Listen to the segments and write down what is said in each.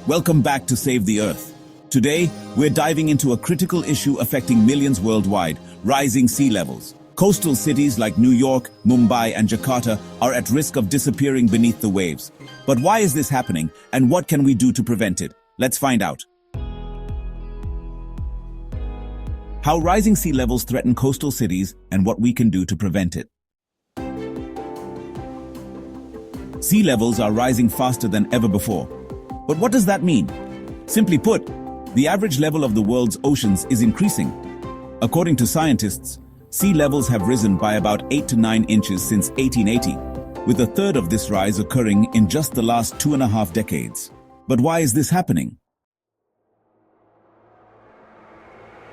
Welcome back to Save the Earth. Today, we're diving into a critical issue affecting millions worldwide: rising sea levels. Coastal cities like New York, Mumbai, and Jakarta are at risk of disappearing beneath the waves. But why is this happening, and what can we do to prevent it? Let's find out. How rising sea levels threaten coastal cities and what we can do to prevent it. Sea levels are rising faster than ever before. But what does that mean? Simply put, the average level of the world's oceans is increasing. According to scientists, sea levels have risen by about 8 to 9 inches since 1880, with a third of this rise occurring in just the last 2.5 decades. But why is this happening?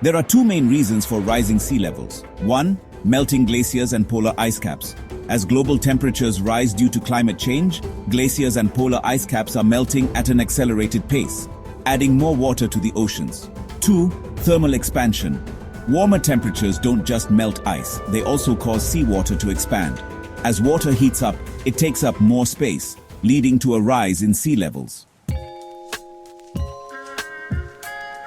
There are two main reasons for rising sea levels. One, melting glaciers and polar ice caps. As global temperatures rise due to climate change, glaciers and polar ice caps are melting at an accelerated pace, adding more water to the oceans. Two, thermal expansion. Warmer temperatures don't just melt ice, they also cause seawater to expand. As water heats up, it takes up more space, leading to a rise in sea levels.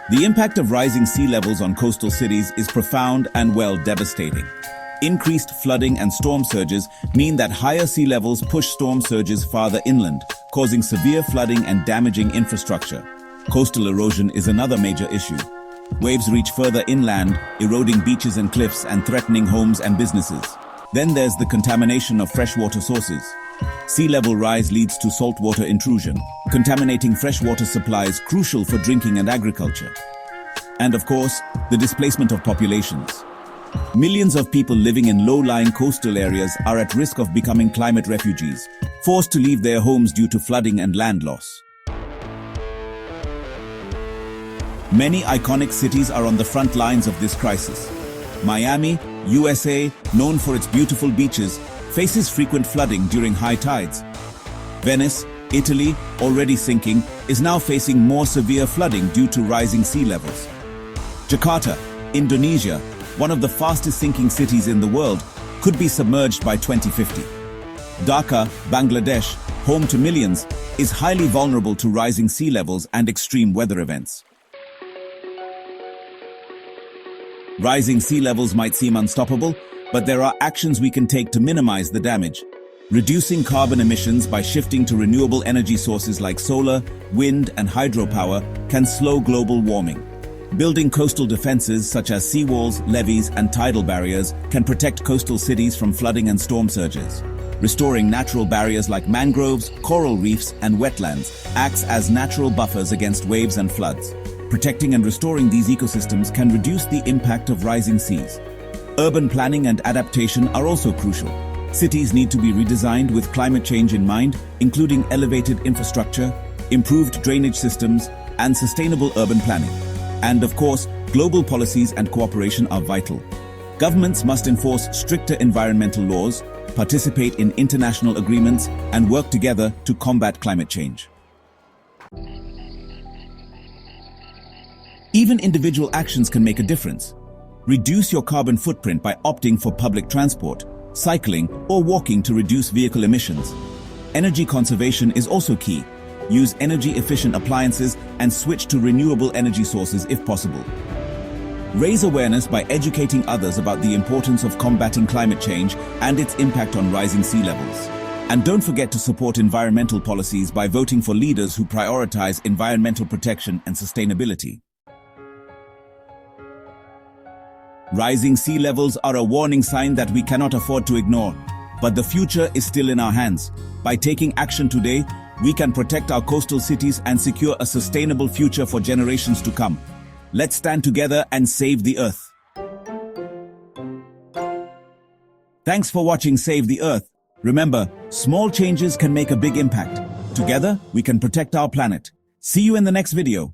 The impact of rising sea levels on coastal cities is profound and, well, devastating. Increased flooding and storm surges mean that higher sea levels push storm surges farther inland, causing severe flooding and damaging infrastructure. Coastal erosion is another major issue. Waves reach further inland, eroding beaches and cliffs and threatening homes and businesses. Then there's the contamination of freshwater sources. Sea level rise leads to saltwater intrusion, contaminating freshwater supplies crucial for drinking and agriculture. And of course, the displacement of populations. Millions of people living in low-lying coastal areas are at risk of becoming climate refugees, forced to leave their homes due to flooding and land loss. Many iconic cities are on the front lines of this crisis. Miami, USA, known for its beautiful beaches, faces frequent flooding during high tides. Venice, Italy, already sinking, is now facing more severe flooding due to rising sea levels. Jakarta, Indonesia, one of the fastest sinking cities in the world, could be submerged by 2050. Dhaka, Bangladesh, home to millions, is highly vulnerable to rising sea levels and extreme weather events. Rising sea levels might seem unstoppable, but there are actions we can take to minimize the damage. Reducing carbon emissions by shifting to renewable energy sources like solar, wind, and hydropower can slow global warming. Building coastal defenses such as seawalls, levees, and tidal barriers can protect coastal cities from flooding and storm surges. Restoring natural barriers like mangroves, coral reefs, and wetlands acts as natural buffers against waves and floods. Protecting and restoring these ecosystems can reduce the impact of rising seas. Urban planning and adaptation are also crucial. Cities need to be redesigned with climate change in mind, including elevated infrastructure, improved drainage systems, and sustainable urban planning. And of course, global policies and cooperation are vital. Governments must enforce stricter environmental laws, participate in international agreements, and work together to combat climate change. Even individual actions can make a difference. Reduce your carbon footprint by opting for public transport, cycling, or walking to reduce vehicle emissions. Energy conservation is also key. Use energy-efficient appliances and switch to renewable energy sources if possible. Raise awareness by educating others about the importance of combating climate change and its impact on rising sea levels. And don't forget to support environmental policies by voting for leaders who prioritize environmental protection and sustainability. Rising sea levels are a warning sign that we cannot afford to ignore. But the future is still in our hands. By taking action today, we can protect our coastal cities and secure a sustainable future for generations to come. Let's stand together and save the Earth. Thanks for watching Save the Earth. Remember, small changes can make a big impact. Together, we can protect our planet. See you in the next video.